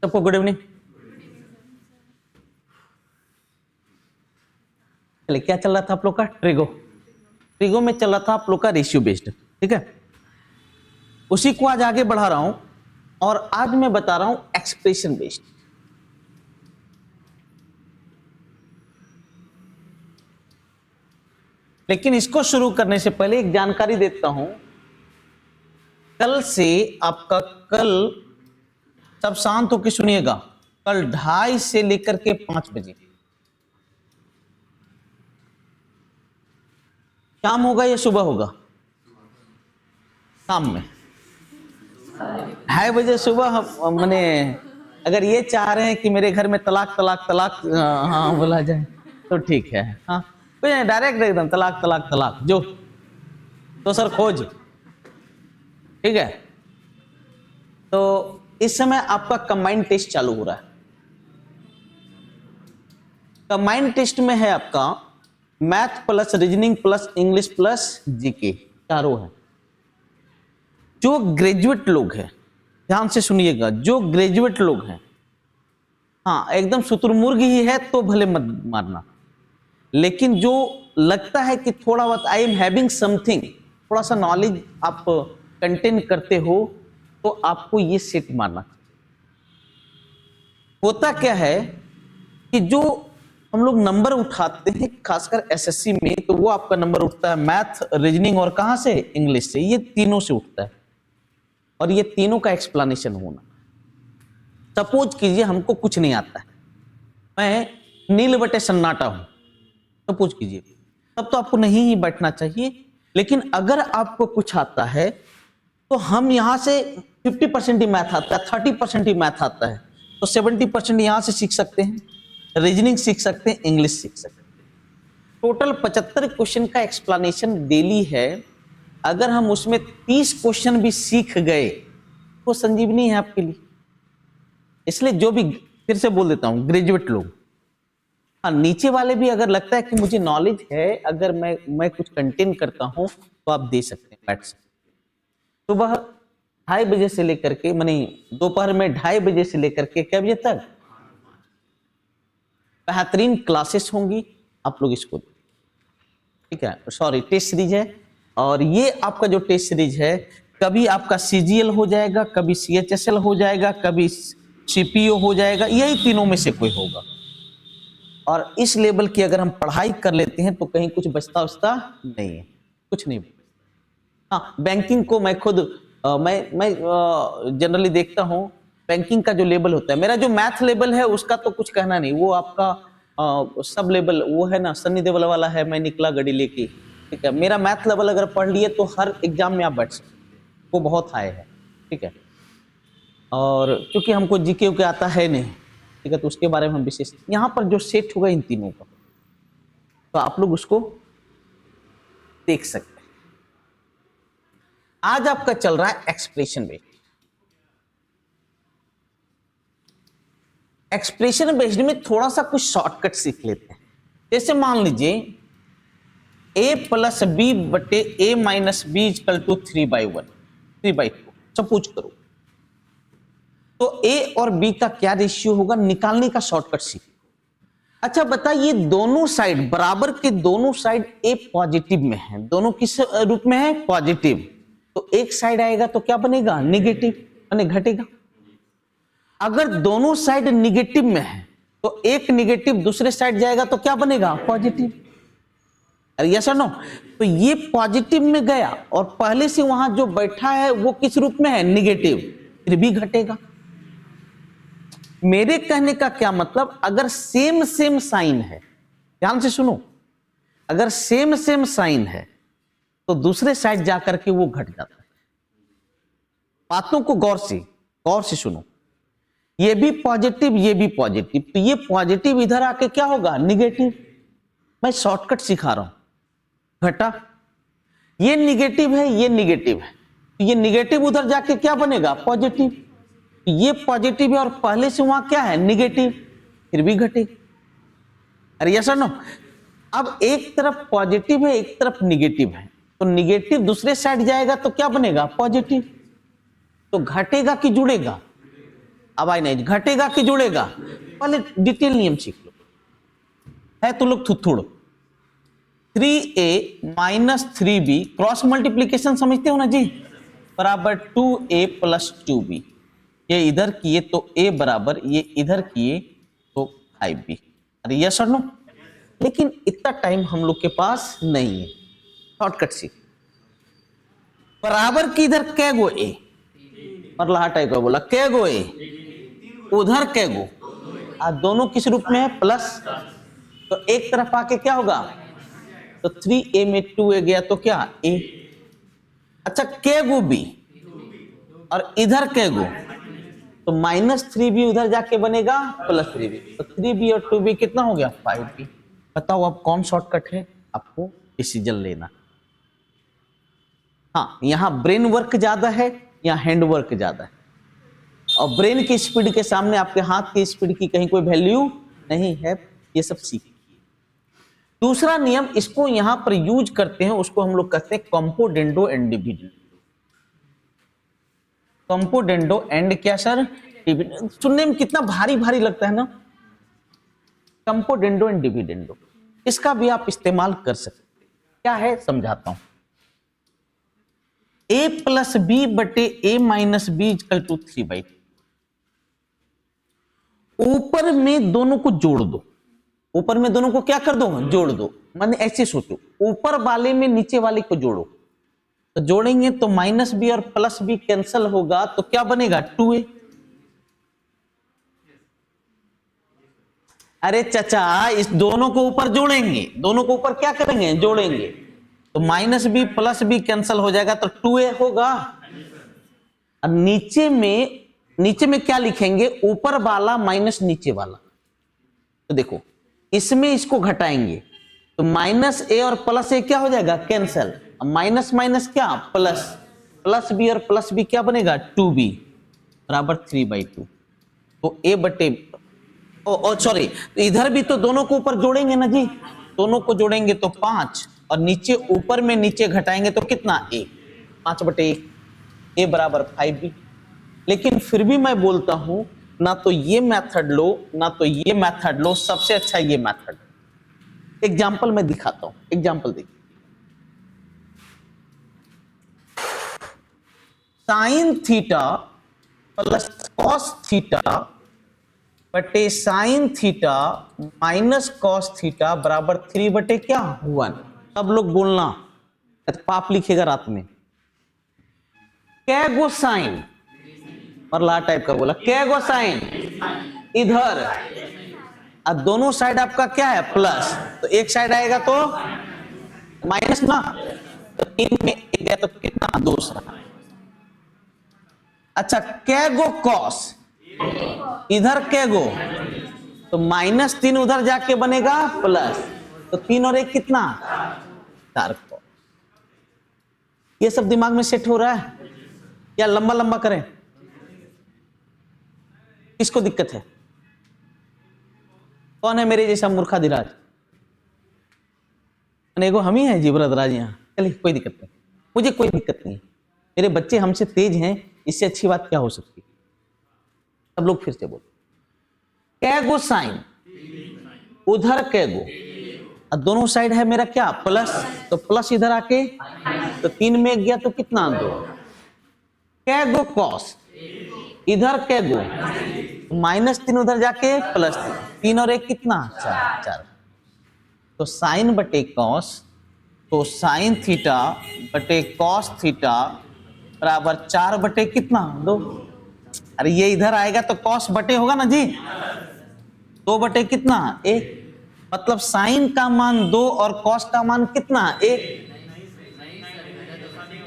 सबको good evening. चलिए, क्या चल रहा था आप लोग का? ट्रिगो में चल रहा था आप लोग का रेशियो बेस्ड, ठीक है। उसी को आज आगे बढ़ा रहा हूं और आज मैं बता रहा हूं एक्सप्रेशन बेस्ड। लेकिन इसको शुरू करने से पहले एक जानकारी देता हूं। कल से आपका, कल सब शांत होकर सुनिएगा, कल 2:30 से लेकर के 5 बजे शाम होगा या सुबह होगा? शाम में 2:30 बजे सुबह। मैंने अगर ये चाह रहे हैं कि मेरे घर में तलाक तलाक तलाक हाँ बोला जाए तो ठीक है। हाँ, डायरेक्ट एकदम तलाक तलाक तलाक जो तो सर खोज, ठीक है। तो इस समय आपका कंबाइंड टेस्ट चालू हो रहा है। कंबाइंड टेस्ट में है आपका math plus reasoning plus English plus GK, चारों है। जो ग्रेजुएट लोग हैं, ध्यान से सुनिएगा, जो ग्रेजुएट लोग हैं, हाँ एकदम शुतुरमुर्ग ही है तो भले मत मारना, लेकिन जो लगता है कि थोड़ा बहुत आई एम हैविंग समथिंग, थोड़ा सा नॉलेज आप कंटेन करते हो, तो आपको ये सेट मारना। होता क्या है कि जो हम लोग नंबर उठाते हैं खासकर एसएससी में, तो वो आपका नंबर उठता है मैथ, रीजनिंग और कहां से? इंग्लिश से। ये तीनों से उठता है और ये तीनों का एक्सप्लेनेशन होना। सपोज कीजिए हमको कुछ नहीं आता है, मैं नील बटे सन्नाटा हूं, सपोज कीजिए, तब तो आपको नहीं ही बैठना चाहिए। लेकिन अगर आपको कुछ आता है तो हम यहां से 50% ही मैथ आता है, 30% ही मैथ आता है, तो 70% यहां से सीख सकते हैं, रीजनिंग सीख सकते हैं, इंग्लिश सीख सकते हैं। टोटल 75 क्वेश्चन का एक्सप्लेनेशन डेली है। अगर हम उसमें 30 क्वेश्चन भी सीख गए तो संजीवनी है आपके लिए। इसलिए जो भी, फिर से बोल देता हूं, ग्रेजुएट लोग, हाँ नीचे वाले भी अगर लगता है कि मुझे नॉलेज है, अगर मैं कुछ कंटेन करता हूं तो आप दे सकते हैं, बैठ सकते हैं। सुबह 2:30 बजे से लेकर के, मानी दोपहर में 2:30 बजे से लेकर के क्या बजे तक बेहतरीन क्लासेस होंगी। आप लोग इसको, ठीक है, सॉरी टेस्ट सीरीज है, और ये आपका जो टेस्ट सीरीज है, कभी आपका सीजीएल हो जाएगा, कभी सीएचएसएल हो जाएगा, कभी सीपीओ हो जाएगा, यही तीनों में से कोई होगा। और इस लेवल की अगर हम पढ़ाई कर लेते हैं तो कहीं कुछ बचता उचता नहीं है, कुछ नहीं। हाँ, बैंकिंग को मैं खुद मैं जनरली देखता हूं, बैंकिंग का जो लेवल होता है, मेरा जो मैथ लेवल है उसका तो कुछ कहना नहीं, वो आपका सब लेवल वो है ना, सन्नी देवल वाला है, मैं निकला गड़ी लेके, ठीक है। मेरा मैथ लेवल अगर पढ़ लिए तो हर एग्जाम में आप बैठ सकते, वो बहुत हाई है, ठीक है। और क्योंकि हमको जीके के आता है नहीं, ठीक है, तो उसके बारे में हम विशेष, यहाँ पर जो सेट होगा इन तीनों का, तो आप लोग उसको देख सकते हैं। आज आपका चल रहा है एक्सप्रेशन बेस्ड। एक्सप्रेशन बेस्ड में थोड़ा सा कुछ शॉर्टकट सीख लेते हैं। जैसे मान लीजिए a प्लस बी बटे a minus b equal to 3/1, 3/2 suppose करो, तो a और b का क्या रेशियो होगा निकालने का शॉर्टकट सीख। अच्छा बताइए, दोनों साइड बराबर के, दोनों साइड a पॉजिटिव में है, दोनों किस रूप में है? पॉजिटिव। तो एक साइड आएगा तो क्या बनेगा? निगेटिव, यानी घटेगा। अगर दोनों साइड निगेटिव में है तो एक निगेटिव दूसरे साइड जाएगा तो क्या बनेगा? पॉजिटिव। यस और नो? तो ये पॉजिटिव में गया और पहले से वहां जो बैठा है वो किस रूप में है? निगेटिव, फिर भी घटेगा। मेरे कहने का क्या मतलब, अगर सेम सेम साइन है, ध्यान से सुनो, अगर सेम सेम साइन है तो दूसरे साइड जाकर के वो घट जाता है। बातों को गौर से सुनो, ये भी पॉजिटिव, ये भी पॉजिटिव, तो ये पॉजिटिव इधर आके क्या होगा? निगेटिव। मैं शॉर्टकट सिखा रहा हूं, घटा। ये निगेटिव है, ये निगेटिव है, तो ये निगेटिव उधर जाके क्या बनेगा? पॉजिटिव। ये पॉजिटिव है और पहले से वहां क्या है? निगेटिव, फिर भी घटेगा। अरे यस और नो? अब एक तरफ पॉजिटिव है, एक तरफ निगेटिव है, तो निगेटिव दूसरे साइड जाएगा तो क्या बनेगा? पॉजिटिव। तो घटेगा कि जुड़ेगा? अब आई नहीं, घटेगा कि जुड़ेगा, पहले डिटेल नियम सीख लो, है तो लोग थुथुड़। 3a minus 3b cross multiplication समझते हो ना जी, बराबर 2a प्लस 2b, ये इधर किए तो a बराबर, ये इधर किए तो 5b। अरे यस और नो? लेकिन इतना टाइम हम लोग के पास नहीं है, शॉर्टकट सीख। बराबर की इधर कै गो ए, मतलब हर टाइप का बोला कै गो ए, उधर कै गो, दोनों किस रूप में है, प्लस, तो एक तरफ आके क्या होगा, तो 3a में 2a गया तो क्या a। अच्छा कै गो b, और इधर कै गो, तो माइनस 3b उधर जाके बनेगा प्लस 3b, तो 3b और 2b कितना हो गया 5b। बताओ अब कौन शॉर्टकट है, आपको डिसीजन लेना। हाँ, यहां ब्रेन वर्क ज्यादा है या हैंड वर्क ज्यादा है, और ब्रेन की स्पीड के सामने आपके हाथ की स्पीड की कहीं कोई वैल्यू नहीं है, ये सब सीखिए। दूसरा नियम, इसको यहां पर यूज करते हैं, उसको हम लोग कहते हैं कॉम्पोडेंडो एंड डिविडेंडो। कॉम्पोडेंडो एंड क्या सर, डिविडेंडो। सुनने में कितना भारी भारी लगता है ना, कॉम्पोडेंडो एंड डिविडेंडो, इसका भी आप इस्तेमाल कर सकते हैं। क्या है समझाता हूं। a प्लस बी बटे a minus b equal to 3/2। ऊपर में दोनों को जोड़ दो, ऊपर में दोनों को क्या कर दो, जोड़ दो। माने ऐसे सोचो, ऊपर वाले में नीचे वाले को जोड़ो, तो जोड़ेंगे तो माइनस बी और प्लस बी कैंसल होगा, तो क्या बनेगा 2a। अरे चचा, इस दोनों को ऊपर जोड़ेंगे, दोनों को ऊपर क्या करेंगे, जोड़ेंगे, तो minus b plus b cancel हो जाएगा, तो 2a होगा। और नीचे में क्या लिखेंगे, ऊपर वाला माइनस नीचे वाला। तो देखो, इसमें इसको घटाएंगे तो माइनस a और प्लस a क्या हो जाएगा, कैंसल। माइनस माइनस क्या, प्लस, प्लस बी और प्लस बी क्या बनेगा 2b बराबर 3/2। तो a बटे सॉरी, तो इधर भी तो दोनों को ऊपर जोड़ेंगे ना जी, दोनों को जोड़ेंगे तो 5, और नीचे ऊपर में नीचे घटाएंगे तो कितना a, 5/1, a बराबर 5b। लेकिन फिर भी मैं बोलता हूं, ना तो ये मेथड लो ना तो ये मेथड लो, सबसे अच्छा ये मेथड। एग्जाम्पल मैं दिखाता हूं, एग्जाम्पल देखिए। Sine theta plus cos theta बटे sine theta minus cos theta बराबर 3 बटे क्या 1। सब लोग बोलना, पाप लिखेगा रात में। कै गो साइन, और ला टाइप का बोला, कै गो साइन इधर, अब दोनों साइड आपका क्या है प्लस, तो एक साइड आएगा तो माइनस ना, तो 3 में एक गया तो कितना, दूसरा। अच्छा कै गो कॉस, इधर कै गो, तो -3 उधर जाके बनेगा प्लस, तो 3 और 1 कितना 4 कॉस। ये सब दिमाग में सेट हो रहा है या लंबा लंबा करें, किसको दिक्कत है, कौन है मेरे जैसा मूर्खाधिराज, एगो हम ही हैं जी वरदराज यहाँ। चलिए कोई दिक्कत नहीं, मुझे कोई दिक्कत नहीं, मेरे बच्चे हमसे तेज हैं, इससे अच्छी बात क्या हो सकती है। सब लोग फिर से बोलो, कै गो साइन, उधर कै गो, और दोनों साइड है मेरा क्या प्लस, तो प्लस इधर आके, तो 3 में गया तो कितना 2। कै गो कॉस, इधर कै गो, -3 उधर जाके प्लस 3 और 1 कितना 4। तो साइन बटे कॉस, तो साइन थीटा बटे कॉस थीटा बराबर 4 बटे कितना 2। अरे ये इधर आएगा तो कॉस बटे होगा ना जी, 2 बटे कितना 1, मतलब साइन का मान 2 और कॉस का मान कितना 1।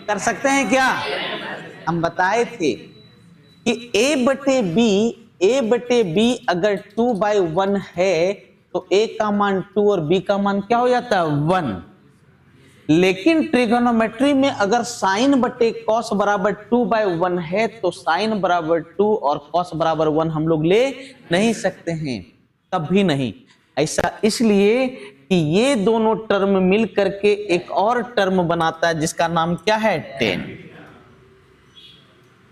कर सकते हैं क्या, हम बताए थे कि a बटे b अगर 2/1 है तो a का मान 2 और b का मान क्या हो जाता है 1। लेकिन ट्रिगोनोमेट्री में अगर साइन बटे कॉस बराबर 2/1 है तो साइन बराबर 2 और कॉस बराबर 1 हम लोग ले नहीं सकते हैं, कभी नहीं। ऐसा इसलिए कि ये दोनों टर्म मिल करके एक और टर्म बनाता है जिसका नाम क्या है 10।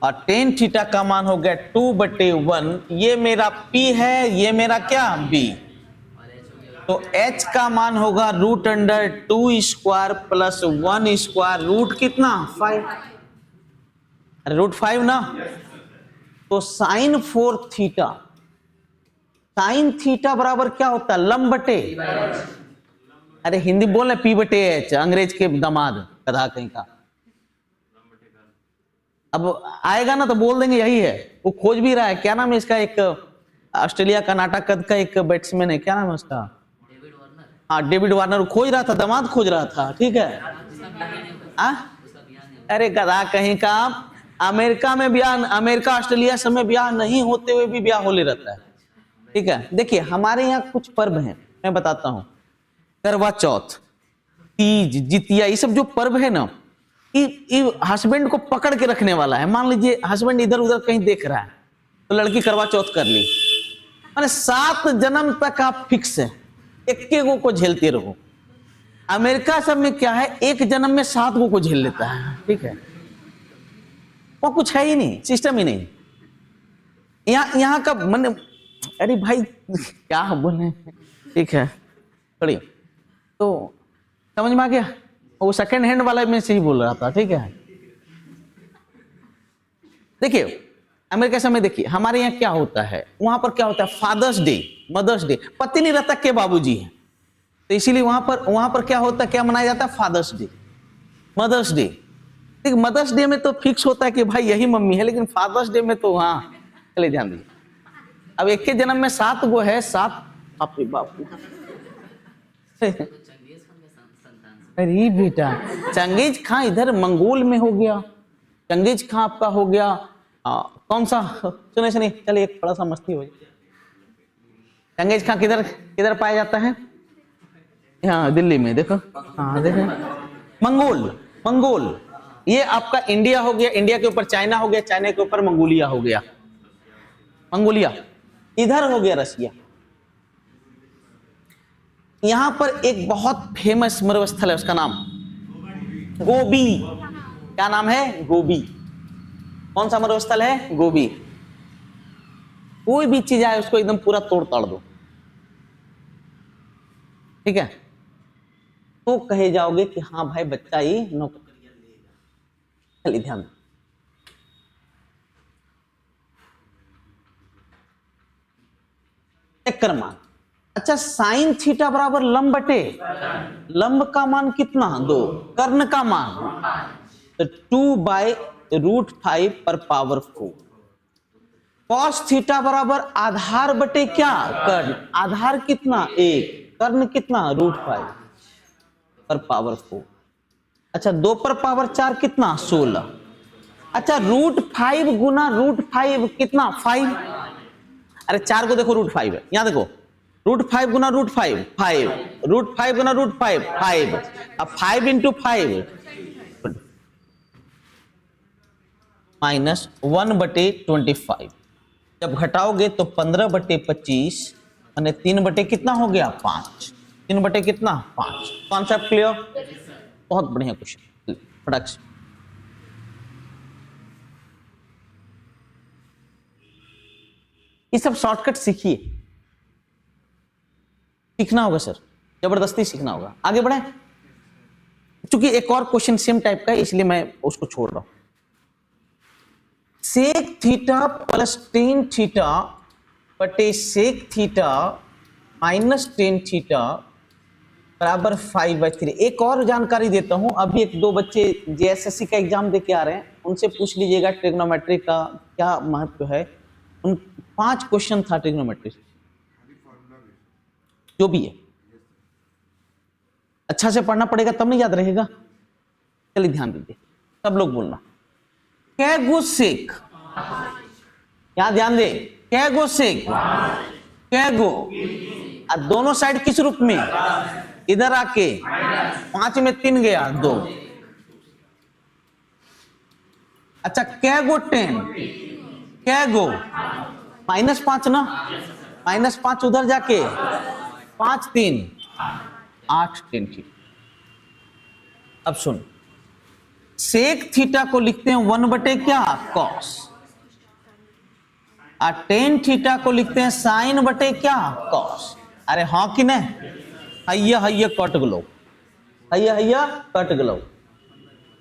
और टेन थीटा का मान हो गया 2/1। ये मेरा P है, ये मेरा क्या B। तो H का मान होगा √2² प्लस 1² रूट कितना 5, √5 ना। तो sin4 थीटा, साइन थीटा बराबर क्या होता है लंब बटे, अरे हिंदी बोल रहे P/H, अंग्रेज के दामाद कदा कहीं का। अब आएगा ना तो बोल देंगे यही है। वो खोज भी रहा है, क्या नाम है इसका, एक ऑस्ट्रेलिया कर्नाटक कद का एक बैट्समैन है, क्या नाम है उसका, हाँ डेविड वार्नर खोज रहा था, दामाद खोज रहा था, ठीक है। अरे गधा कहीं का, अमेरिका में ब्याह, अमेरिका ऑस्ट्रेलिया समय ब्याह नहीं होते हुए भी ब्याह हो ले रहता है, ठीक है। देखिए हमारे यहाँ कुछ पर्व हैं, मैं बताता हूँ। करवा चौथ, तीज, जितिया, ये सब जो पर्व है ना, ये हस्बैंड को पकड़ के रखने वाला है। मान लीजिए हस्बैंड इधर उधर कहीं देख रहा है तो लड़की करवा चौथ कर ली, माने 7 जन्म तक आप फिक्स है, एक को झेलते रहो। अमेरिका सब में क्या है, एक जन्म में 7 को झेल लेता है, ठीक है। वो कुछ है ही नहीं, सिस्टम ही नहीं। यहाँ का मन, अरे भाई क्या बोले, ठीक है पढ़िए। तो समझ में आ गया, वो सेकंड हैंड वाला में से ही बोल रहा था, ठीक है। देखिए अमेरिका समय, देखिए हमारे यहाँ क्या होता है, वहां पर क्या होता है, फादर्स डे, मदर्स डे, पति नहीं रहता के बाबूजी हैं, तो इसीलिए वहां पर क्या होता है, क्या मनाया जाता है, फादर्स डे, मदर्स डे। ठीक, मदर्स डे में तो फिक्स होता है कि भाई यही मम्मी है, लेकिन फादर्स डे में तो हाँ चले ध्यान दीजिए। अब एक के जन्म में 7 गो है, 7 बाप बापू। अरे बेटा चंगेज खां इधर मंगोल में हो गया, चंगेज खां आपका हो गया कौन सा, सुने चलिए एक बड़ा सा मस्ती हो जाए। चंगेज खां किधर किधर पाया जाता है, हाँ दिल्ली में, देखो हाँ देखो मंगोल, मंगोल ये आपका इंडिया हो गया, इंडिया के ऊपर चाइना हो गया, चाइना के ऊपर मंगोलिया हो गया, मंगोलिया इधर हो गया रसिया। यहां पर एक बहुत फेमस मरुस्थल स्थल है, उसका नाम गोबी। क्या नाम है, गोबी। कौन सा मरुस्थल है, गोबी। कोई भी चीज आए उसको एकदम पूरा तोड़ ताड़ दो, ठीक है, तो कहे जाओगे कि हाँ भाई बच्चा ही नौकरियां लेगा। चलिए ध्यान, चक्कर मान। अच्छा साइन थीटा बराबर लंब बटे, लंब का मान कितना 2, कर्ण का मान तो 2/√5 पर पावर 4। कॉस थीटा बराबर आधार बटे क्या, कर्ण, आधार कितना 1, कर्ण कितना √5 पर पावर 4। अच्छा 2 पर पावर 4 कितना 16। अच्छा √5 गुना √5 कितना 5, अरे 4 को देखो √5 है, यहां देखो √5 गुना √5 5, √5 गुना √5 5, अब 5 इंटू 5 -1/25। जब घटाओगे तो 15/25 और 3 कितना हो गया 5, 3 कितना 5। कॉन्सेप्ट क्लियर, बहुत बढ़िया क्वेश्चन, फटाक से। ये सब शॉर्टकट सीखिए, सीखना होगा सर, जबरदस्ती सीखना होगा। आगे बढ़े, क्योंकि एक और क्वेश्चन सेम टाइप का है इसलिए मैं उसको छोड़ रहा हूं। Sec theta plus tan theta बटे sec theta minus tan theta बराबर 5/3। एक और जानकारी देता हूं, अभी 1-2 बच्चे जेएसएससी का एग्जाम दे के आ रहे हैं, उनसे पूछ लीजिएगा ट्रिग्नोमेट्री का क्या महत्व है। उन 5 क्वेश्चन था ट्रिग्नोमेट्री, जो भी है अच्छा से पढ़ना पड़ेगा तब नहीं याद रहेगा। चलिए ध्यान दीजिए, सब लोग बोलना, कैगो सेक, यहां ध्यान दे, कैगो सेक, कैगो, और दोनों साइड किस रूप में, इधर आके 5 में 3 गया 2। अच्छा कैगो 10, कैगो -5 ना, -5 उधर जाके 5 3 8 10 थी। अब सुन, सेक थीटा को लिखते हैं 1 क्या कॉस, और टेन थीटा को लिखते हैं साइन बटे क्या कॉस। अरे हाँ कि नहीं, हैया हैया कट गलो, हैया हैया कट गलो।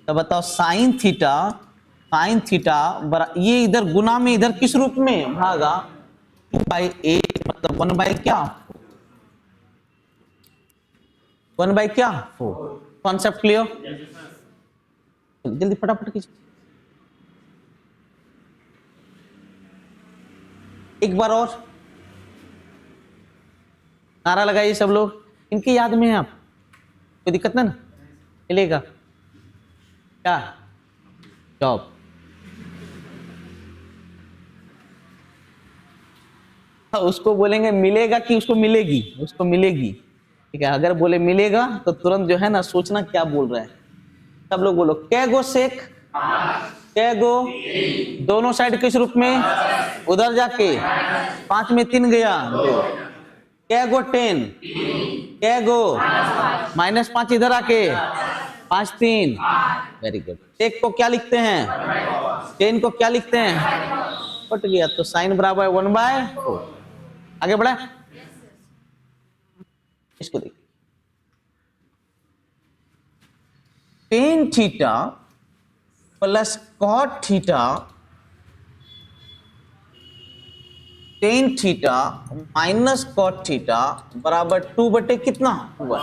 तो बताओ साइन थीटा ये इधर गुना में, इधर किस रूप में भागा 2/8, मतलब 1 क्या 1 क्या 4। Concept clear? जल्दी फटाफट कीजिए। एक बार और नारा लगाइए सब लोग, इनकी याद में है आप, कोई दिक्कत ना मिलेगा क्या जॉब। उसको बोलेंगे मिलेगा कि उसको मिलेगी, उसको मिलेगी, ठीक है। अगर बोले मिलेगा तो तुरंत जो है ना सोचना क्या बोल रहे हैं। सब लोग बोलो कै गो सेक, कै गो, दोनों साइड किस रूप में, उधर जाके 5 में 3 गया 2, कै गो 10, कै गो -5 इधर आके 5 3, वेरी गुड। सेक को क्या लिखते हैं, 10 को क्या लिखते हैं, कट गया तो साइन बराबर 1/4। आगे बढ़े, इसको देखिए, tan theta plus cot theta, tan theta minus cot theta बराबर 2 बटे कितना हुआ।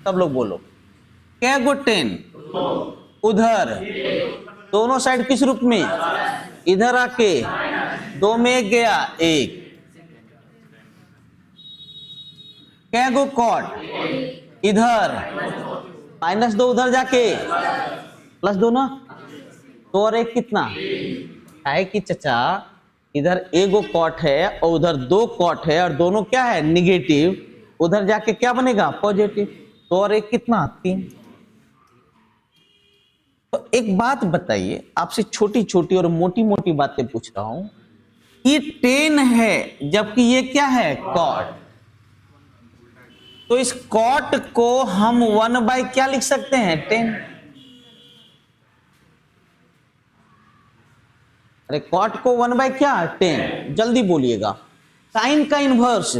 सब लोग बोलो क्या गो 10 उधर, दोनों साइड किस रूप में, इधर आके 2 में 1 गया 1, क्या गो कॉट इधर -2 उधर जाके +2 ना, 2 और 1 कितना है कि चचा इधर एगो कॉट है और उधर 2 कॉट है और दोनों क्या है निगेटिव, उधर जाके क्या बनेगा पॉजिटिव, 2 और 1 कितना 3। तो एक बात बताइए, आपसे छोटी छोटी और मोटी मोटी बातें पूछ रहा हूं, ये 10 है जबकि ये क्या है कॉट, तो इस कॉट को हम 1 क्या लिख सकते हैं 10। अरे कॉट को 1 क्या 10, जल्दी बोलिएगा। साइन का इनवर्स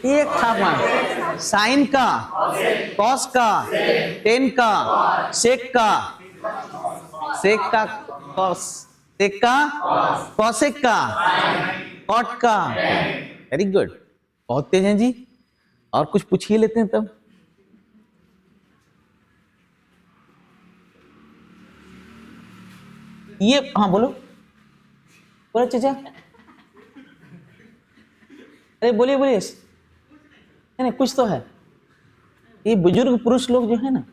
एक था, साइन का, कॉस का, टेन का, सेक का, कॉस, सेक का, कॉसेक का, कॉट का। वेरी गुड, बहुत तेज हैं जी। और कुछ पूछिए लेते हैं तब। ये हाँ बोलो, बोलो चाचा, अरे बोलिए बोलिए, नहीं कुछ तो है। ये बुजुर्ग पुरुष लोग जो है ना,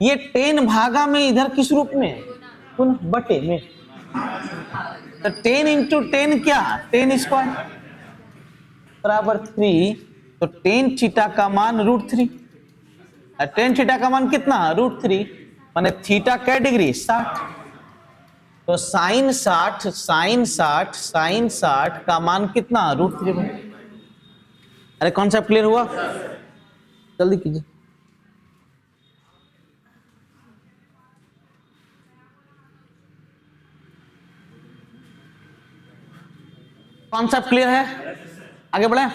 ये 10 भागा में इधर किस रूप में, बटे में, तो 10 इंटू 10 क्या 10 स्क्वायर बराबर 3, तो 10 थीटा का मान √3, 10 थीटा का मान कितना √3, माने थीटा क्या डिग्री 60, तो साइन 60 का मान कितना √3। अरे कॉन्सेप्ट क्लियर हुआ, जल्दी कीजिए। कॉन्सेप्ट क्लियर है, आगे बढ़े।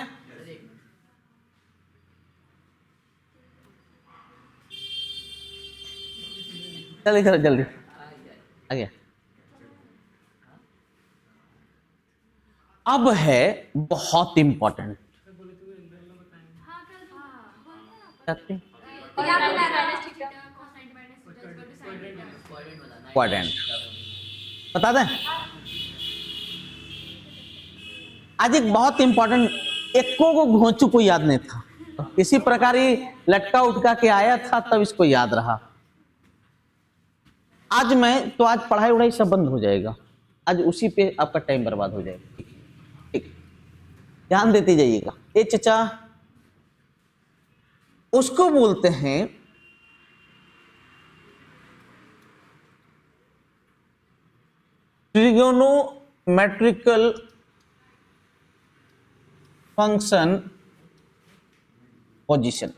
जल्दी करो जल्दी, आगे। अब है बहुत इंपॉर्टेंट, बता दें आज एक बहुत इंपॉर्टेंट, एको को घोंचू को याद नहीं था, तो किसी प्रकार ही लटका उठका के आया था तब इसको याद रहा। आज मैं तो आज पढ़ाई उढ़ाई सब बंद हो जाएगा, आज उसी पे आपका टाइम बर्बाद हो जाएगा, ठीक, ध्यान देते जाइएगा। ए चचा, उसको बोलते हैं ट्रिगोनोमेट्रिकल फंक्शन पोजीशन।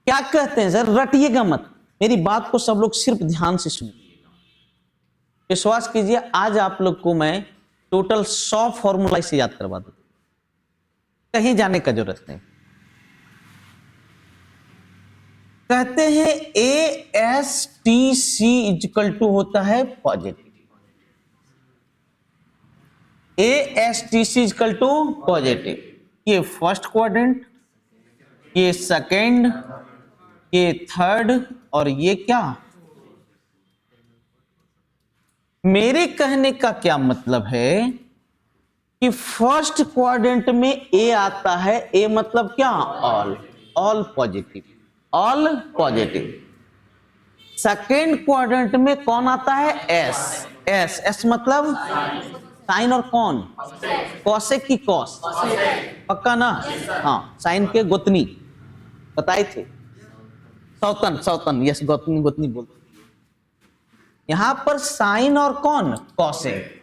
क्या कहते हैं सर, रटिएगा मत, मेरी बात को सब लोग सिर्फ ध्यान से सुनिएगा, विश्वास कीजिए। आज आप लोग को मैं टोटल 100 फॉर्मूला इसे याद करवा दूं, कहीं जाने का जरूरत नहीं। कहते हैं ASTC इक्वल टू होता है positive, ASTC equal to positive. ये फर्स्ट क्वाड्रेंट, ये सेकंड, ये थर्ड और ये क्या। मेरे कहने का क्या मतलब है कि फर्स्ट क्वाड्रेंट में ए आता है, ए मतलब क्या, all, all positive, all positive. Second quadrant में कौन आता है, एस, एस, एस मतलब साइन और कौन, कॉसेक की कॉस, पक्का ना, हाँ साइन के गोतनी बताए थे, सौतन, सौतन, यस गोतनी, गोतनी बोलते। यहां पर साइन और कौन, कॉसेक।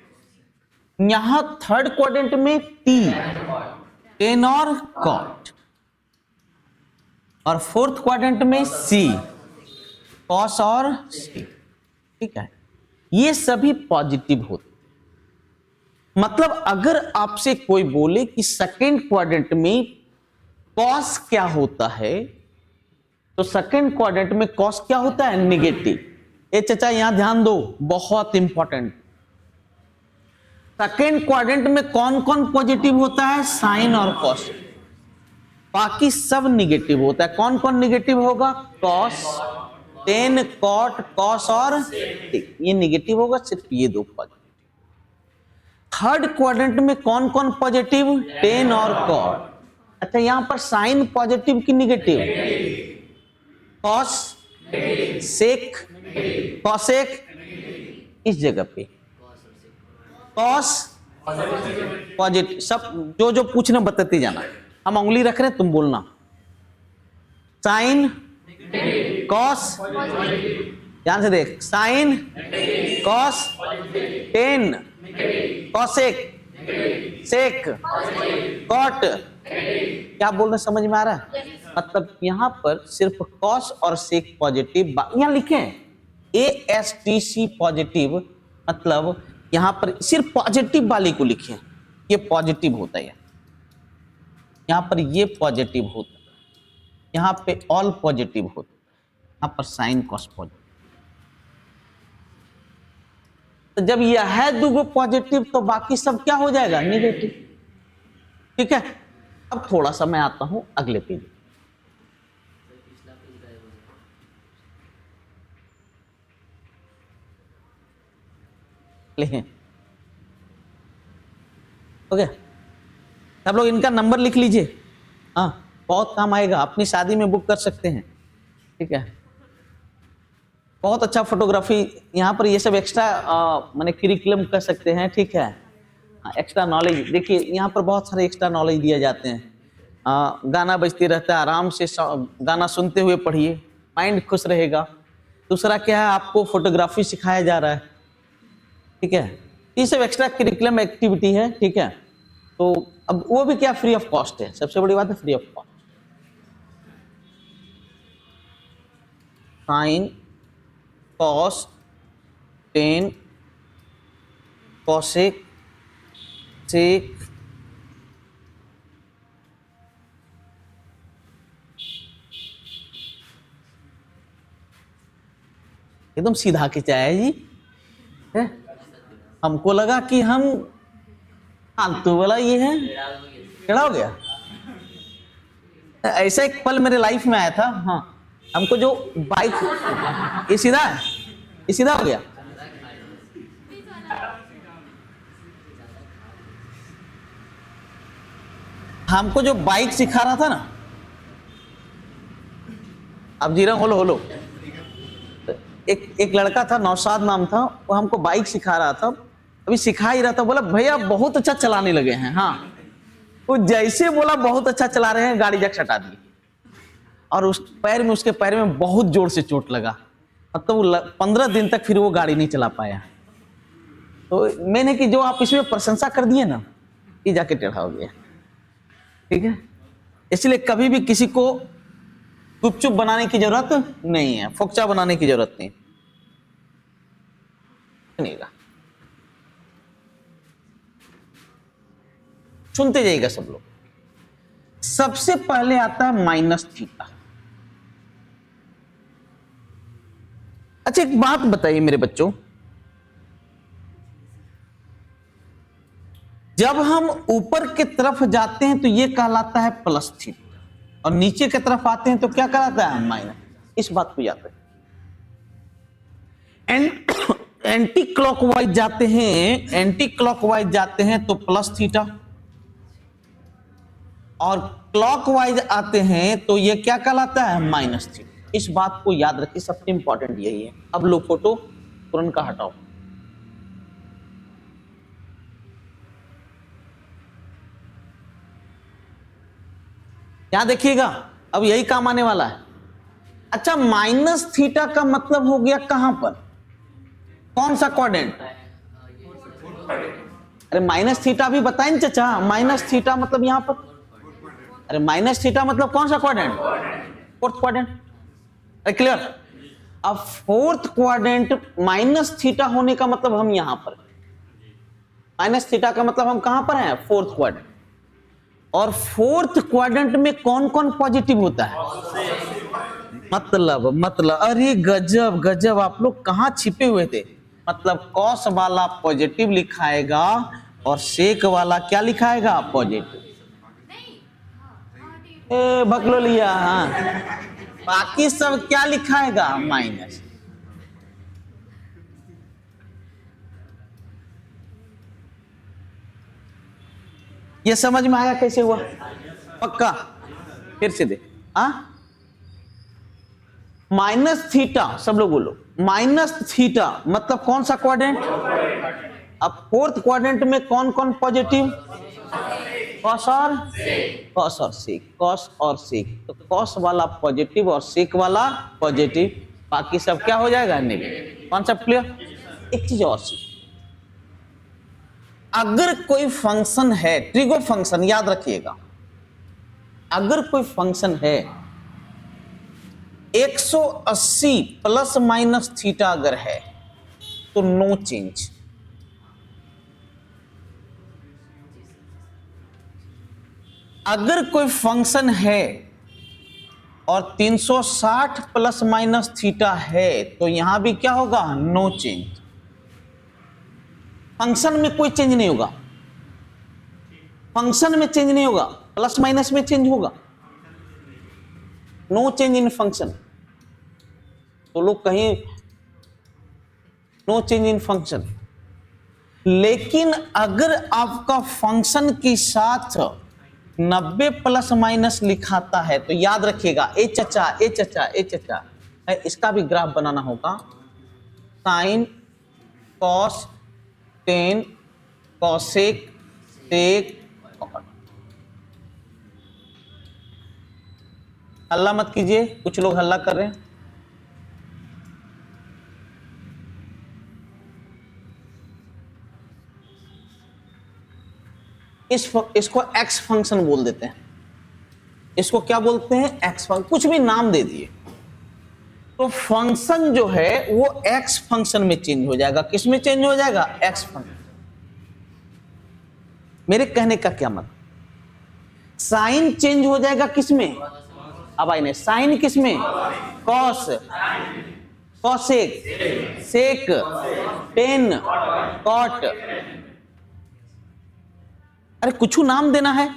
यहां थर्ड क्वाड्रेंट में टी, टेन और कॉट, और फोर्थ क्वाड्रेंट में सी, कॉस और सी, ठीक है। ये सभी पॉजिटिव होते। मतलब अगर आपसे कोई बोले कि सेकेंड क्वाड्रेंट में कॉस क्या होता है, तो सेकेंड क्वाड्रेंट में कॉस क्या होता है, नेगेटिव। ए चाचा यहां ध्यान दो, बहुत इंपॉर्टेंट। सेकेंड क्वाड्रेंट में कौन कौन पॉजिटिव होता है, साइन और कॉस, बाकी सब निगेटिव होता है। कौन कौन निगेटिव होगा, कॉस, टेन, कॉट, कॉस और ये निगेटिव होगा, सिर्फ ये दो पॉजिटिव। थर्ड क्वाड्रेंट में कौन कौन पॉजिटिव, टेन और कॉट। अच्छा यहां पर साइन पॉजिटिव की निगेटिव, कॉस, सेक, कॉसेक, इस जगह पे कॉस पॉजिटिव। सब जो जो पूछना बताते जाना, हम उंगली रख रहे हैं, तुम बोलना। साइन, कॉस, ध्यान से देख, साइन, कॉस, टेन, कॉसेक, सेक, कॉट, क्या बोल रहे समझ में आ रहा है। मतलब यहां पर सिर्फ कॉस और सेक पॉजिटिव, यहां लिखे ASTC पॉजिटिव, मतलब यहां पर सिर्फ पॉजिटिव वाले को लिखे, ये पॉजिटिव होता है, यहां पर ये पॉजिटिव होता है, यहां पे ऑल पॉजिटिव होता है, यहां पर साइन कॉस पॉजिटिव। तो जब यह है दुगो पॉजिटिव तो बाकी सब क्या हो जाएगा, नेगेटिव, ठीक है। अब थोड़ा सा मैं आता हूं अगले पेज, ओके। सब लोग इनका नंबर लिख लीजिए, हाँ बहुत काम आएगा, अपनी शादी में बुक कर सकते हैं, ठीक है। बहुत अच्छा फोटोग्राफी यहाँ पर, ये सब एक्स्ट्रा माने करिकुलम कर सकते हैं, ठीक है। एक्स्ट्रा नॉलेज, देखिए यहाँ पर बहुत सारे एक्स्ट्रा नॉलेज दिए जाते हैं। गाना बजते रहता है, आराम से गाना सुनते हुए पढ़िए, माइंड खुश रहेगा। दूसरा क्या है, आपको फोटोग्राफी सिखाया जा रहा है, ठीक है। ये सब एक्स्ट्रा करिकुलम एक्टिविटी है, ठीक है। तो अब वो भी क्या, फ्री ऑफ कॉस्ट है, सबसे बड़ी बात है free of cost. Sine, cos, tan, cosec, sec, एकदम सीधा खिंचाया है जी है? हमको लगा कि हम फालतू वाला ये है, टेढ़ा हो गया। ऐसा एक पल मेरे लाइफ में आया था, हाँ। हमको जो बाइक, ये सीधा है, ये सीधा हो गया। हमको जो बाइक सिखा रहा था ना, अब जी रहा होलो होलो, एक लड़का था, नौशाद नाम था, वो हमको बाइक सिखा रहा था। अभी सिखा ही रहा था, बोला भैया बहुत अच्छा चलाने लगे हैं, हाँ। वो जैसे बोला बहुत अच्छा चला रहे हैं, गाड़ी जक हटा दी, और उस पैर में, उसके पैर में बहुत जोर से चोट लगा। मतलब 15 दिन तक फिर वो गाड़ी नहीं चला पाया। तो मैंने कि जो आप इसमें प्रशंसा कर दिए ना, ये जाके टेढ़ा हो गया, ठीक है। इसलिए कभी भी किसी को चुप चुप बनाने की जरूरत नहीं है, फोकचा बनाने की जरूरत नहीं है। सुनते जाइएगा सब लोग। सबसे पहले आता है माइनस थीटा। अच्छा एक बात बताइए मेरे बच्चों, जब हम ऊपर की तरफ जाते हैं तो ये कहलाता है प्लस थीटा, और नीचे की तरफ आते हैं तो क्या कहलाता है माइनस। इस बात को याद रखें। एंटी क्लॉकवाइज जाते हैं, एंटी क्लॉकवाइज जाते हैं तो प्लस थीटा, और क्लॉकवाइज आते हैं तो ये क्या कहलाता है माइनस थीटा। इस बात को याद रखिए, सबसे इंपॉर्टेंट यही है। अब लो फोटो तुरंत का हटाओ। यहां देखिएगा, अब यही काम आने वाला है। अच्छा, माइनस थीटा का मतलब हो गया कहां पर, कौन सा क्वाड्रेंट? अरे माइनस थीटा भी बताएं ना चाचा, माइनस थीटा मतलब यहां पर। अरे माइनस थीटा मतलब कौन सा क्वाड्रेंट? Fourth quadrant. अरे क्लियर? अब फोर्थ क्वाड्रेंट माइनस थीटा होने का मतलब हम यहां पर, माइनस थीटा का मतलब हम कहां पर हैं? Fourth quadrant. और फोर्थ क्वाड्रेंट में कौन कौन पॉजिटिव होता है? मतलब अरे गजब गजब, आप लोग कहां छिपे हुए थे। मतलब कॉस वाला पॉजिटिव लिखाएगा और सेक वाला क्या लिखाएगा? पॉजिटिव। बकलो लिया, हाँ। बाकी सब क्या लिखाएगा? माइनस। ये समझ में आया कैसे हुआ? पक्का? फिर से दे। माइनस थीटा, सब लोग बोलो माइनस थीटा मतलब कौन सा क्वाड्रेंट? अब फोर्थ क्वाड्रेंट में कौन कौन पॉजिटिव? कॉस और सेक, कॉस और सेक। तो कॉस वाला पॉजिटिव और सेक वाला पॉजिटिव, बाकी सब क्या हो जाएगा? नेगेटिव। Concept clear? एक चीज और सी, अगर कोई फंक्शन है, ट्रिगो फंक्शन याद रखिएगा, अगर कोई फंक्शन है 180 प्लस माइनस थीटा अगर है तो नो चेंज। अगर कोई फंक्शन है और 360 प्लस माइनस थीटा है तो यहां भी क्या होगा? No change. फंक्शन में कोई चेंज नहीं होगा, फंक्शन में चेंज नहीं होगा, प्लस माइनस में चेंज होगा। No change in function. तो लोग कहीं नो चेंज इन फंक्शन, लेकिन अगर आपका फंक्शन के साथ 90 प्लस माइनस लिखाता है तो याद रखिएगा, ए चचा इसका भी ग्राफ बनाना होगा। साइन, कॉस, टेन, कॉसेक, सेक, कॉट। हल्ला मत कीजिए, कुछ लोग हल्ला कर रहे हैं। इसको एक्स फंक्शन बोल देते हैं। इसको क्या बोलते हैं? X function. कुछ भी नाम दे दिए तो फंक्शन जो है वो एक्स फंक्शन में चेंज हो जाएगा। किस में चेंज हो जाएगा? X function. मेरे कहने का क्या मतलब, साइन चेंज हो जाएगा किस में? अब आई नहीं, साइन किस में? कॉस, कॉसेक, सेक, टेन, कॉट। अरे कुछ नाम देना है,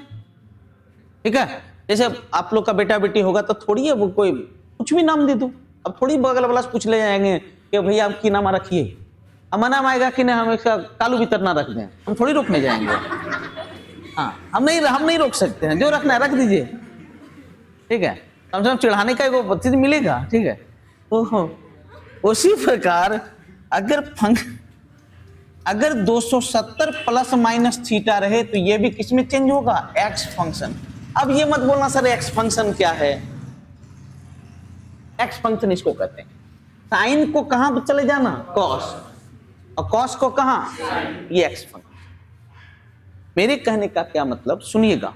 ठीक है? जैसे आप लोग का बेटा बेटी होगा तो थोड़ी है वो कोई कुछ भी नाम दे दो। अब थोड़ी बगल वाला से पूछ ले जाएंगे कि भैया आप की नाम रखिए, अब नाम आएगा कि नहीं हम इसका कालू भीतर ना रख दें, हम थोड़ी रोकने जाएंगे। हाँ, हम नहीं रोक सकते हैं, जो रखना है रख दीजिए, ठीक है? कम से कम चिढ़ाने का एक चीज मिलेगा, ठीक है? तो उसी प्रकार अगर 270 प्लस माइनस थीटा रहे तो ये भी किस में चेंज होगा? X function. अब ये मत बोलना सर एक्स फंक्शन क्या है। एक्स फंक्शन इसको कहते हैं। साइन को कहां पर चले जाना? कॉस, और कॉस को कहां? ये एक्स फंक्शन। मेरे कहने का क्या मतलब, सुनिएगा,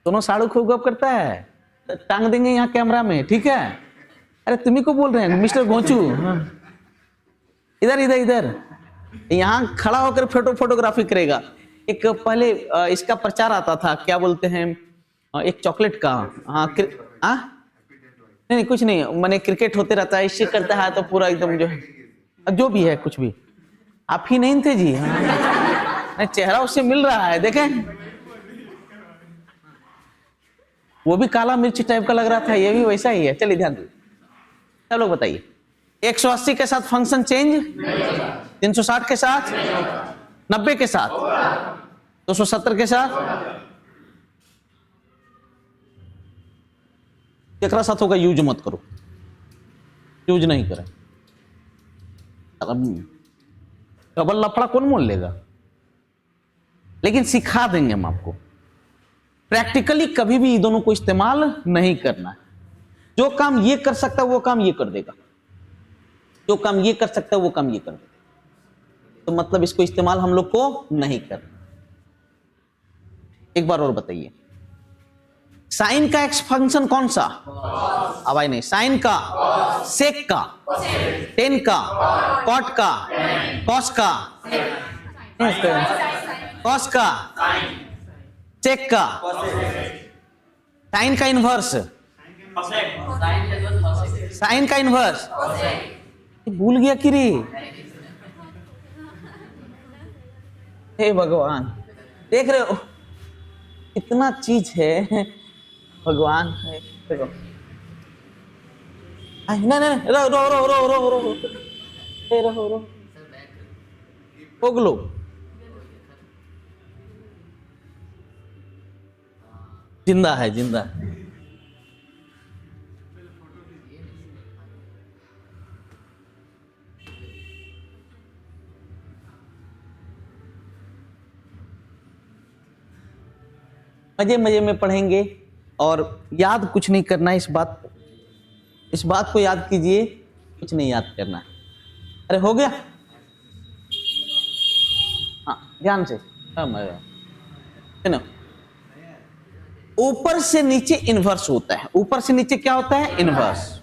दोनों साड़ू खूब गप करता है। टांग देंगे यहाँ कैमरा में, ठीक है? अरे तुम्ही को बोल रहे हैं मिस्टर गोचू। हाँ। इधर इधर इधर यहाँ खड़ा होकर फोटोग्राफी करेगा। एक पहले इसका प्रचार आता था, क्या बोलते हैं, एक चॉकलेट का। हाँ नहीं नहीं कुछ नहीं, मैंने क्रिकेट होते रहता है, इससे करता है तो पूरा एकदम जो भी है कुछ भी। आप ही नहीं थे जी? हाँ चेहरा उससे मिल रहा है, देखें वो भी काला मिर्च टाइप का लग रहा था, ये भी वैसा ही है। चलिए ध्यान दीजिए, सब लोग बताइए। 180 के साथ फंक्शन चेंज, 360 के साथ, 90 के साथ, 270 के साथ, केकरा साथ होगा? यूज मत करो, यूज नहीं करें। डबल लफड़ा कौन मोल लेगा? लेकिन सिखा देंगे हम आपको प्रैक्टिकली, कभी भी दोनों को इस्तेमाल नहीं करना है। जो काम ये कर सकता है वो काम ये कर देगा, जो काम ये कर सकता है वो काम ये कर देगा। तो मतलब इसको इस्तेमाल हम लोग को नहीं करना। एक बार और बताइए, साइन का एक्स फंक्शन कौन सा? अब आई नहीं, साइन का, सेक का, टेन का, कॉट का, कॉस का, कॉस का, सेक का, साइन का इनवर्स, साइन का इनवर्स भूल गया कि रे? हे भगवान, देख रहे हो इतना चीज है भगवान है। देखो नहीं नहीं रो रो रो रो रो रो रो रो पोगलो, जिंदा है, जिंदा है। मजे मजे में पढ़ेंगे और याद कुछ नहीं करना है। इस बात को याद कीजिए, कुछ नहीं याद करना है। अरे हो गया, हाँ ध्यान से। सुनो, ऊपर से नीचे इनवर्स होता है। ऊपर से नीचे क्या होता है? इनवर्स।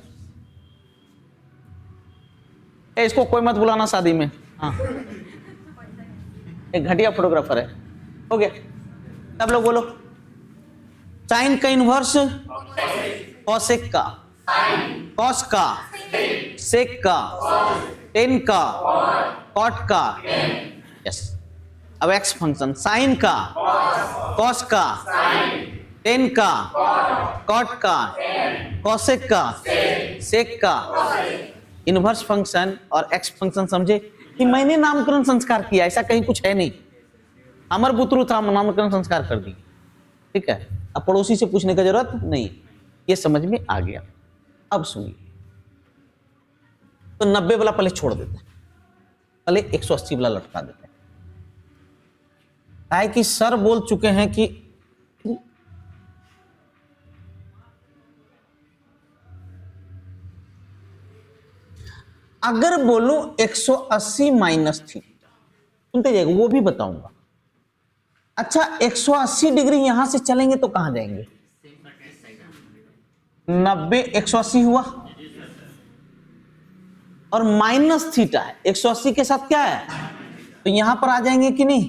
इसको कोई मत बुलाना शादी में। हाँ एक घटिया फोटोग्राफर है। हो गया, सब लोग बोलो। साइन का इनवर्स कॉसेक का, कॉस का, सेक का, टेन का, कॉट का। यस, अब एक्स फंक्शन साइन का, कॉस का, टेन का, कॉट का, कॉसेक का, सेक का। इनवर्स फंक्शन और एक्स फंक्शन समझे कि मैंने नामकरण संस्कार किया, ऐसा कहीं कुछ है नहीं। अमर बुतरू था, नामकरण संस्कार कर दी, ठीक है। अब पड़ोसी से पूछने की जरूरत नहीं, ये समझ में आ गया। अब सुनिए, तो 90 वाला पहले छोड़ देते हैं, पहले 180 वाला लटका देते हैं। है कि सर बोल चुके हैं कि अगर बोलो 180 माइनस थी, सुनते जाएगा, वो भी बताऊंगा। अच्छा 180 डिग्री यहां से चलेंगे तो कहां जाएंगे? 90 180 हुआ और माइनस थीटा है 180 के साथ, क्या है? तो यहां पर आ जाएंगे कि नहीं?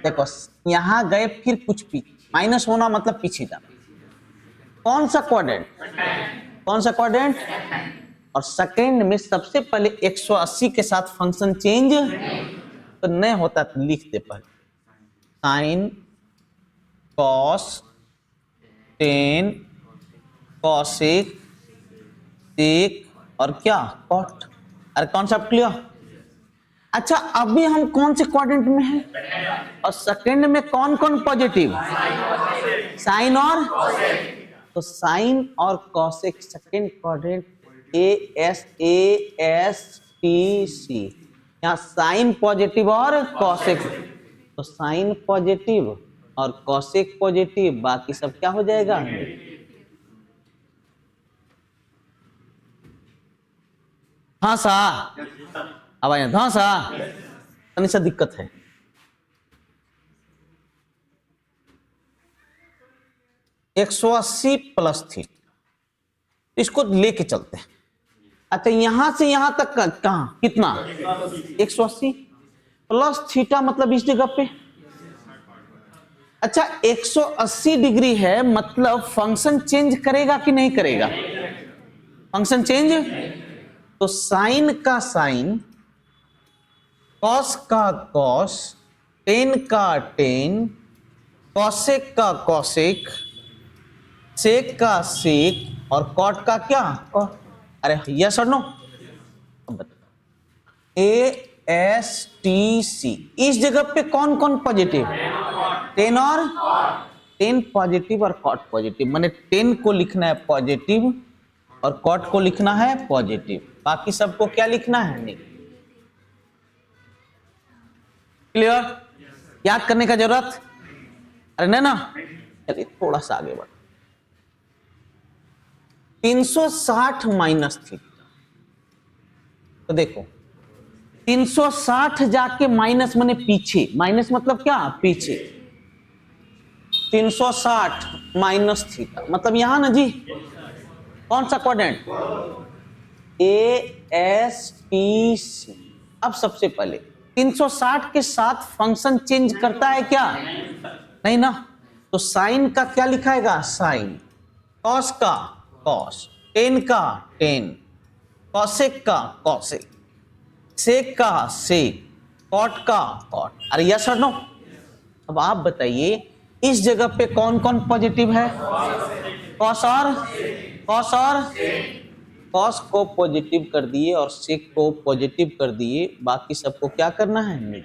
देखो यहां गए, फिर कुछ पीछे, माइनस होना मतलब पीछे जाना। कौन सा क्वाड्रेंट? कौन सा क्वाड्रेंट? और सेकेंड में सबसे पहले 180 के साथ फंक्शन चेंज तो नहीं होता, तो लिखते पर साइन, कॉस, टेन, कॉसेक, सेक और क्या? कॉट। अरे कॉन्सेप्ट क्लियर? अच्छा अभी हम कौन से क्वाड्रेंट में हैं? और सेकेंड में कौन कौन पॉजिटिव? साइन और, तो साइन और कॉसेक सेकेंड क्वाड्रेंट ASTC। यहाँ साइन पॉजिटिव और कॉसेक, तो साइन पॉजिटिव और कॉसेक पॉजिटिव, बाकी सब क्या हो जाएगा? हाँ सा, अब आए हाँ सा, तनी सा दिक्कत है। 180 प्लस थीटा, इसको लेके चलते हैं। अच्छा यहां से यहां तक कहां कितना 180 प्लस थीटा मतलब इस जगह पे। अच्छा 180 डिग्री है मतलब फंक्शन चेंज करेगा कि नहीं करेगा? फंक्शन चेंज, तो साइन का साइन, कॉस का कॉस, टेन का टेन, कॉसेक का कॉसेक, सेक का सेक और कॉट का क्या कॉट। अरे यस और no? A S T C, इस जगह पे कौन कौन पॉजिटिव? टेन और टेन पॉजिटिव और कॉट पॉजिटिव, माने टेन को लिखना है पॉजिटिव और कॉट को लिखना है पॉजिटिव, बाकी सबको क्या लिखना है नेगेटिव। क्लियर? याद करने का जरूरत? अरे नहीं ना, चलिए थोड़ा सा आगे बढ़। 360 माइनस थीटा, तो देखो 360 जाके माइनस माने पीछे, माइनस मतलब क्या पीछे, 360 माइनस थीटा मतलब यहां ना जी, कौन सा quadrant? A S T C. अब सबसे पहले 360 के साथ फंक्शन चेंज करता है क्या? नहीं ना, तो साइन का क्या लिखाएगा? साइन, कॉस का कॉस, टेन का टेन, कॉसेक का कॉसेक, सेक का सेक, कॉट का कॉट। अरे यस और नो? अब आप बताइए इस जगह पे कौन कौन पॉजिटिव है? कॉस और कॉस को पॉजिटिव कर दिए और सेक को पॉजिटिव कर दिए, बाकी सबको क्या करना है?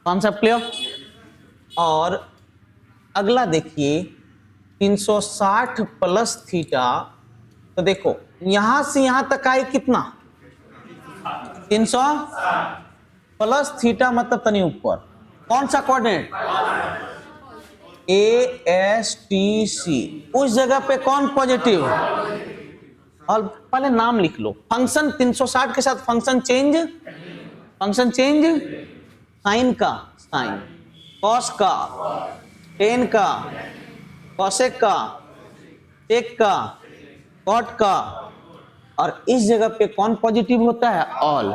Concept clear? और अगला देखिए 360 प्लस थीटा, तो देखो यहां से यहां तक आए कितना? 300 प्लस थीटा मतलब तनी ऊपर, कौन सा quadrant? A S T C, उस जगह पे कौन पॉजिटिव? और पहले नाम लिख लो, फंक्शन 360 के साथ function change, function change, sine का साइन, कॉस का, टेन का, कॉसेक का, सेक का, कॉट का, और इस जगह पे कौन पॉजिटिव होता है? ऑल।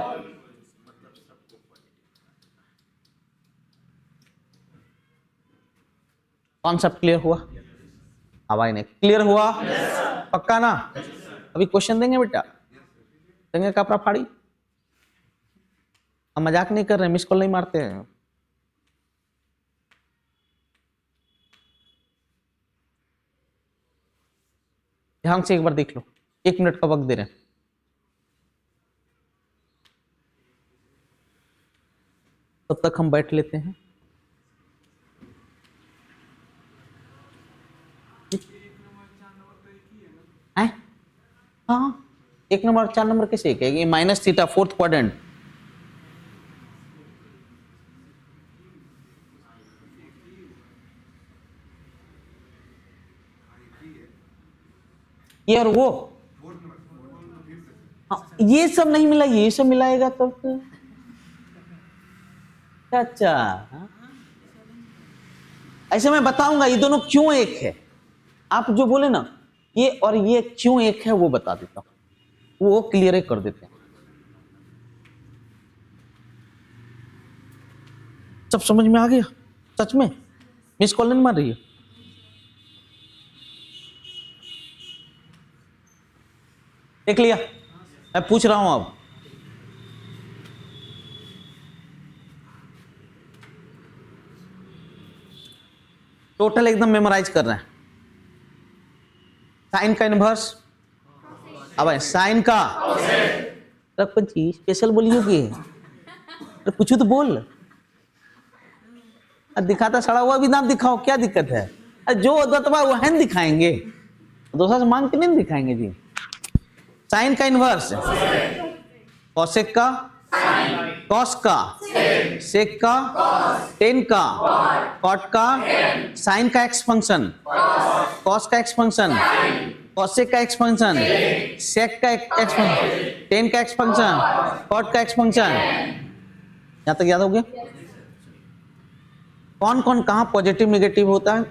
कॉन्सेप्ट क्लियर हुआ? आवाज नहीं क्लियर हुआ? पक्का ना? अभी क्वेश्चन देंगे बेटा, देंगे कपड़ा फाड़ी, हम मजाक नहीं कर रहे, मिस कॉल नहीं मारते हैं। ध्यान से एक बार देख लो, 1 मिनट का वक्त दे रहे हैं। तब तक हम बैठ लेते हैं। हाँ 1 नंबर 4 नंबर कैसे एक है? ये माइनस थीटा फोर्थ क्वाड्रेंट, ये और वो। हाँ, ये सब नहीं मिला, ये सब मिलाएगा तो अच्छा। ऐसे मैं बताऊंगा ये दोनों क्यों एक है, आप जो बोले ना ये और ये क्यों एक है वो बता देता हूं, वो क्लियर कर देते हैं। सब समझ में आ गया? सच में मिस कॉल नहीं मार रही है? देख लिया? मैं पूछ रहा हूं अब, टोटल एकदम मेमोराइज कर रहे हैं। साइन का इनवर्स, अब साइन का पंची स्पेशल बोलियोगे, तो पूछू तो बोल, दिखाता सड़ा हुआ भी नाम दिखाओ, क्या दिक्कत है? जो दतवा वो है दिखाएंगे, दूसरा से मांग के नहीं दिखाएंगे जी। साइन का इनवर्स, कॉसेक का, कॉस का, सेक का, टेन का, कॉट का, साइन का एक्स फंक्शन, कॉस का एक्स फंक्शन, कॉसेक का एक्स फंक्शन, सेक का एक्स फंक्शन, टेन का एक्स फंक्शन, कॉट का एक्स फंक्शन। यहां तक याद हो गया? कौन कौन कहां पॉजिटिव नेगेटिव होता है?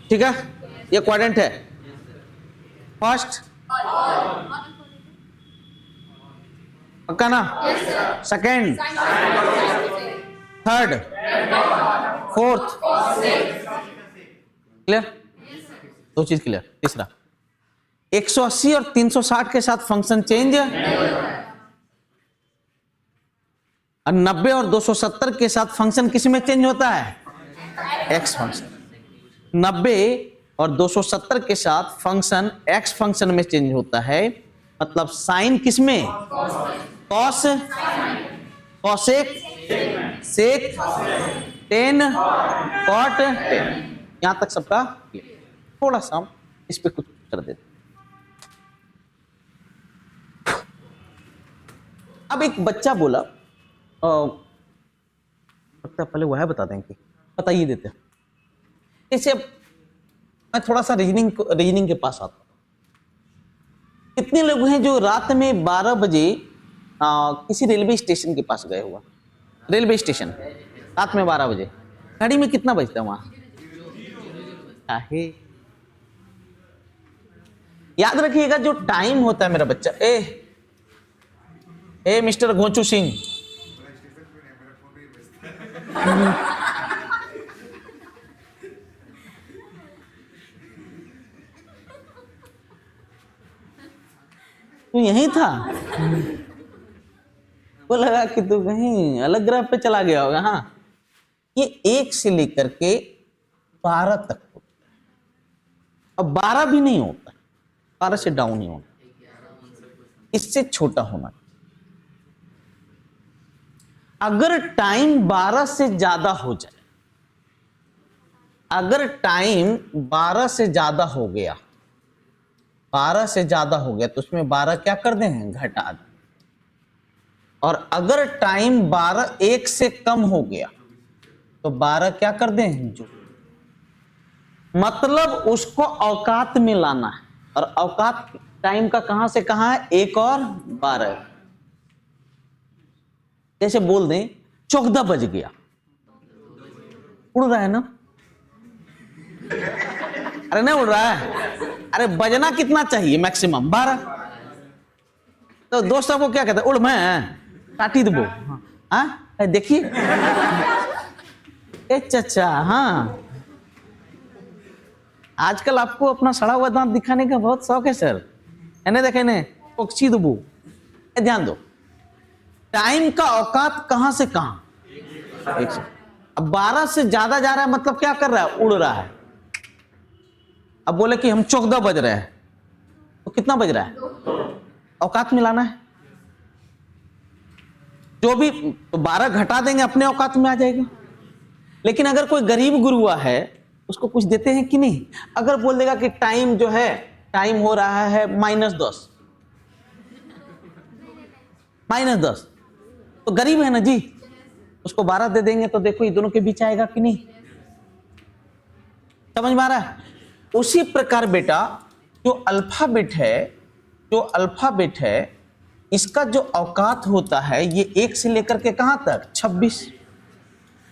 ठीक है, ये क्वाड्रेंट है। फर्स्ट पक्का ना? Second, third, fourth, clear? दो चीज क्लियर। तीसरा, 180 और 360 के साथ फंक्शन चेंज, और 90 और 270 के साथ फंक्शन किस में चेंज होता है? X function. 90 और 270 के साथ फंक्शन एक्स फंक्शन में चेंज होता है। मतलब साइन किस में? कॉस, कॉसेक, सेक, टेन, कॉट, टेन। यहां तक सबका थोड़ा सा इस पे कुछ कर देते। अब एक बच्चा बोला, पहले वह बता देंगे, बताइए देते। इसे मैं थोड़ा सा रीजनिंग के पास आता हूं। कितने लोग हैं जो रात में 12 बजे किसी रेलवे स्टेशन के पास गए हुआ? रेलवे स्टेशन रात में 12 बजे, घड़ी में कितना बजता है वहां? याद रखिएगा, जो टाइम होता है मेरा बच्चा, ए मिस्टर घोंचू सिंह, तू यहीं था? वो लगा कि तू कहीं अलग ग्रह पे चला गया होगा। हाँ, ये 1 से लेकर के 12 तक होता है। अब 12 भी नहीं होता, 12 से डाउन ही होता, इससे छोटा होना। अगर टाइम 12 से ज्यादा हो जाए, अगर टाइम 12 से ज्यादा हो गया, 12 से ज्यादा हो गया तो उसमें 12 क्या कर दें? घटा दें। और अगर टाइम 12 1 से कम हो गया तो 12 क्या कर दें? जोड़। मतलब उसको औकात में लाना है, और औकात टाइम का कहां से कहां है? 1 और 12। जैसे बोल दें 14 बज गया, उड़ रहा है ना? अरे नहीं उड़ रहा है, अरे बजना कितना चाहिए? मैक्सिमम 12। तो दोस्त आपको क्या कहता है? उड़ मैं काटी दबो। हाँ देखिए, चाचा, हाँ आजकल आपको अपना सड़ा हुआ दांत दिखाने का बहुत शौक है सर, है देखे ने पक्षी दबो। ध्यान दो, टाइम का औकात कहां से कहां? 1 से। अब 12 से ज्यादा जा रहा है, मतलब क्या कर रहा है? उड़ रहा है। अब बोले कि हम 14 बज रहे हैं, तो कितना बज रहा है? औकात में लाना है। जो भी तो 12 घटा देंगे, अपने औकात में आ जाएगा। लेकिन अगर कोई गरीब गुरुआ है, उसको कुछ देते हैं कि नहीं? अगर बोल देगा कि टाइम जो है, टाइम हो रहा है -10, -10, तो गरीब है ना जी, उसको 12 दे देंगे तो देखो ये दोनों के बीच आएगा कि नहीं? समझ में आ रहा है? उसी प्रकार बेटा, जो अल्फाबेट है, जो अल्फाबेट है, इसका जो औकात होता है ये 1 से लेकर के कहां तक? 26।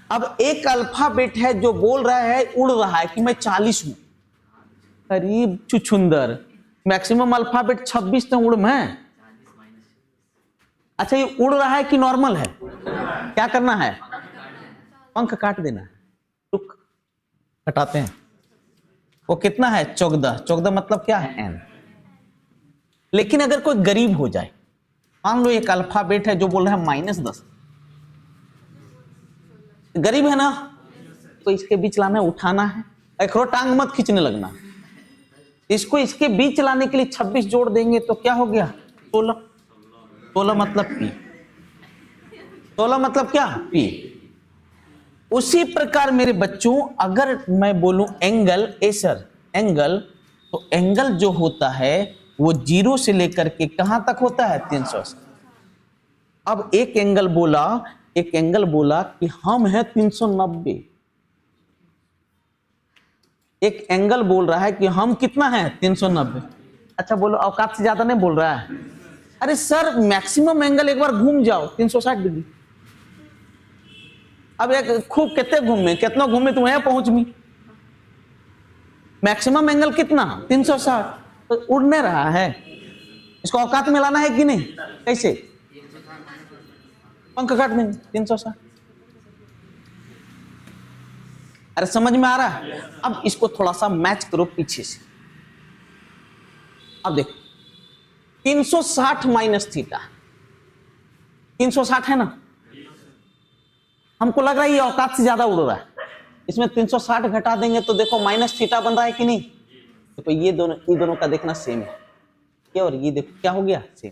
अब एक अल्फाबेट है जो बोल रहा है, उड़ रहा है कि मैं 40 हूं। करीब छुछुंदर, मैक्सिमम अल्फाबेट 26 तो उड़ में। अच्छा, ये उड़ रहा है कि नॉर्मल है? क्या करना है? पंख काट देना है। रुक, हटाते हैं। वो कितना है? 14। 14 मतलब क्या है? n। लेकिन अगर कोई गरीब हो जाए, मान लो एक अल्फाबेट है जो बोल रहा है -10, गरीब है ना, तो इसके बीच लाना है, उठाना है। एक टांग मत खींचने लगना, इसको इसके बीच लाने के लिए 26 जोड़ देंगे तो क्या हो गया? 16। 16 मतलब पी। 16 मतलब क्या? पी। उसी प्रकार मेरे बच्चों, अगर मैं बोलूं एंगल, सर एंगल, तो एंगल जो होता है वो 0 से लेकर के कहां तक होता है? 380। अब एक एंगल बोला कि हम हैं 390। एक एंगल बोल रहा है कि हम कितना है? 390। अच्छा बोलो, औकात से ज्यादा नहीं बोल रहा है? अरे सर, मैक्सिमम एंगल एक बार घूम जाओ 360 डिग्री। अब एक खूब कितने घूमे, कितना घूमे तो वहां पहुंच मी। मैक्सिमम एंगल कितना 360, तो उड़ नहीं रहा है, इसको औकात में लाना है कि नहीं, कैसे पंख काट देंगे 360। अरे समझ में आ रहा है? अब इसको थोड़ा सा मैच करो पीछे से। अब देखो 360 माइनस थीटा, 360 है ना, हमको लग रहा है ये औकात से ज्यादा उड़ रहा है, इसमें 360 घटा देंगे तो देखो माइनस थीटा बन रहा है कि नहीं। तो ये दोनों का देखना सेम है, क्या, और ये देखो क्या हो गया, सेम।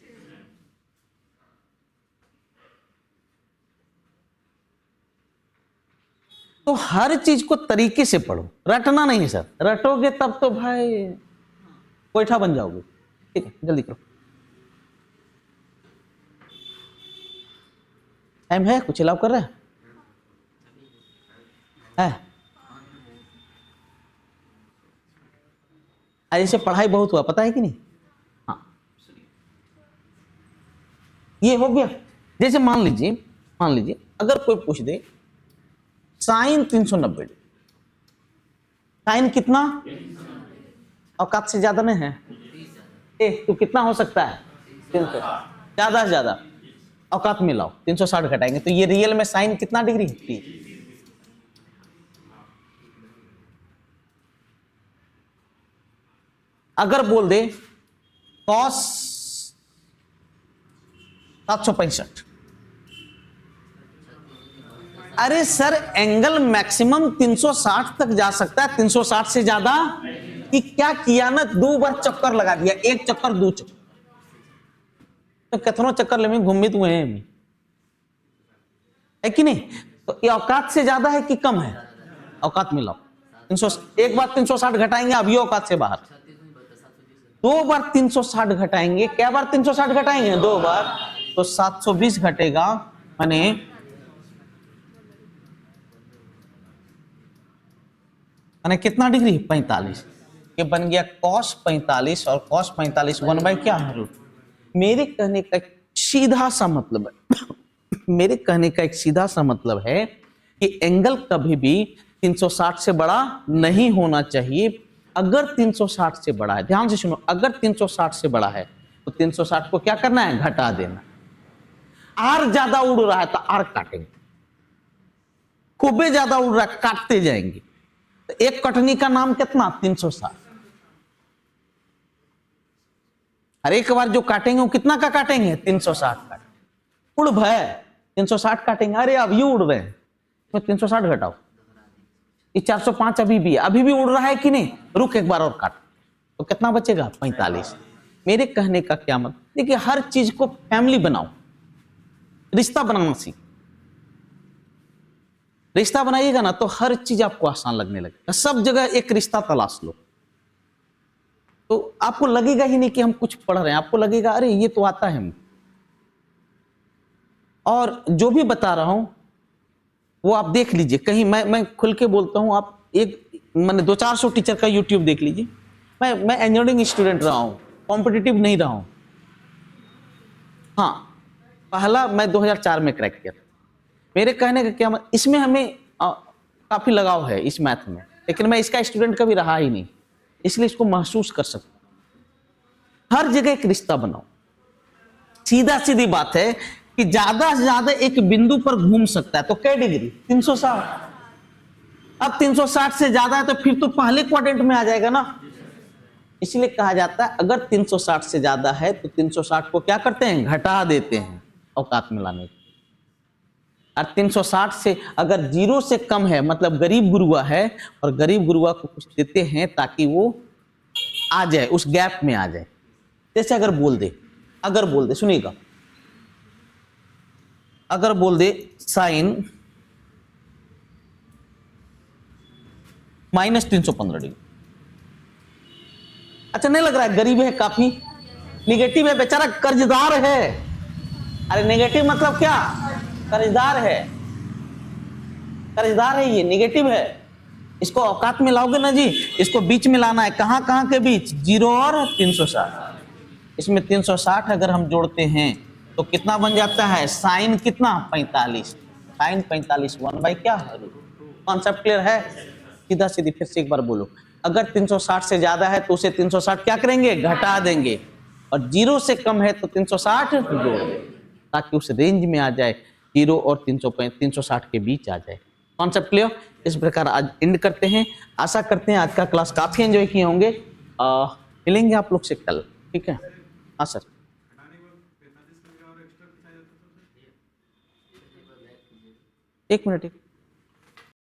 तो हर चीज को तरीके से पढ़ो, रटना नहीं सर, रटोगे तब तो भाई कोयठा बन जाओगे। ठीक है, जल्दी करो, टाइम है, कुछ अलाउ कर रहा है? ऐसे पढ़ाई बहुत हुआ, पता है कि नहीं? हाँ, ये हो गया। जैसे मान लीजिए अगर कोई पूछ दे साइन 390 डिग्री, साइन कितना, औकात से ज्यादा नहीं है, तो कितना हो सकता है 300, ज्यादा से ज्यादा औकात में लाओ, 360 घटाएंगे तो ये रियल में साइन कितना डिग्री है, अगर बोल दे कॉस 765, अरे सर एंगल मैक्सिमम 360 तक जा सकता है, 360 से ज्यादा कि क्या किया ना, 2 बार चक्कर लगा दिया, 1 चक्कर 2 चक्कर, तो कितनों चक्कर ले घूमित हुए हैं, है कि नहीं? तो ये औकात से ज्यादा है कि कम है, औकात में लाओ, 300, एक बार 360 घटाएंगे, अब ये औकात से बाहर, 2 बार 360 घटाएंगे, क्या बार 360 घटाएंगे, 2 बार, तो 720 घटेगा, माने कितना डिग्री, 45। ये बन गया cos 45, और cos 45 1 बाई क्या है, रूट। मेरे कहने का एक सीधा सा मतलब है मेरे कहने का एक सीधा सा मतलब है कि एंगल कभी भी 360 से बड़ा नहीं होना चाहिए। अगर 360 से बड़ा है, ध्यान से सुनो, अगर 360 से बड़ा है तो 360 को क्या करना है, घटा देना। आर ज्यादा उड़ रहा है तो आर काटेंगे, खूबे ज्यादा उड़ रहा है काटते जाएंगे। तो एक कटनी का नाम कितना, 360। हर एक बार जो काटेंगे वो कितना का काटेंगे, 360 काटेंगे। उड़ भय 360 काटेंगे, अरे अब ये उड़ रहे हैं तो 360 घटाओ, ये 405 अभी भी उड़ रहा है कि नहीं, रुक एक बार और काट, तो कितना बचेगा, 45। मेरे कहने का क्या मतलब, देखिए हर चीज को फैमिली बनाओ, रिश्ता बनाना सीख, रिश्ता बनाइएगा ना तो हर चीज आपको आसान लगने लगेगा। सब जगह एक रिश्ता तलाश लो तो आपको लगेगा ही नहीं कि हम कुछ पढ़ रहे हैं, आपको लगेगा अरे ये तो आता है। और जो भी बता रहा हूं वो आप देख लीजिए कहीं, मैं खुल के बोलता हूं, आप एक मैंने 200-400 टीचर का यूट्यूब देख लीजिए। मैं इंजीनियरिंग स्टूडेंट रहा हूं, कॉम्पिटिटिव नहीं रहा हूं। हाँ, पहला मैं 2004 में क्रैक किया। मेरे कहने का क्या मतलब, इसमें हमें काफी लगाव है इस मैथ में, लेकिन मैं इसका स्टूडेंट कभी रहा ही नहीं, इसलिए इसको महसूस कर सकता। हर जगह एक रिश्ता बनाओ। सीधा सीधी बात है कि ज्यादा से ज्यादा एक बिंदु पर घूम सकता है तो क्या डिग्री, 360। अब 360 से ज्यादा है तो फिर तो पहले क्वाड्रेंट में आ जाएगा ना। इसलिए कहा जाता है अगर 360 से ज्यादा है तो 360 को क्या करते हैं, घटा देते हैं औकात में लाने को। और 360 से अगर 0 से कम है मतलब गरीब गुरुआ है, और गरीब गुरुआ को कुछ देते हैं ताकि वो आ जाए, उस गैप में आ जाए। जैसे अगर बोल दे सुनिएगा, अगर बोल दे साइन -315 डिग्री, अच्छा नहीं लग रहा है, गरीब है काफी, निगेटिव है, बेचारा कर्जदार है। अरे नेगेटिव मतलब क्या, कर्जदार है ये, नेगेटिव है। इसको औकात में लाओगे ना जी, इसको बीच में लाना है, कहां कहां के बीच, 0 और 360। इसमें 360 अगर हम जोड़ते हैं तो कितना बन जाता है, साइन कितना, 45। साइन 45 1 बाई क्या, कॉन्सेप्ट क्लियर है? सीधा सीधी फिर से एक बार बोलो, अगर 360 से ज्यादा है तो उसे 360 क्या करेंगे, घटा देंगे, और 0 से कम है तो 360 जोड़ देंगे, ताकि उस रेंज में आ जाए, 0 और 360 के बीच आ जाए। Concept clear? इस प्रकार आज एंड करते हैं। आशा करते हैं आज का क्लास काफी एंजॉय किए होंगे। मिलेंगे आप लोग से कल, ठीक है? हाँ सर। एक मिनट।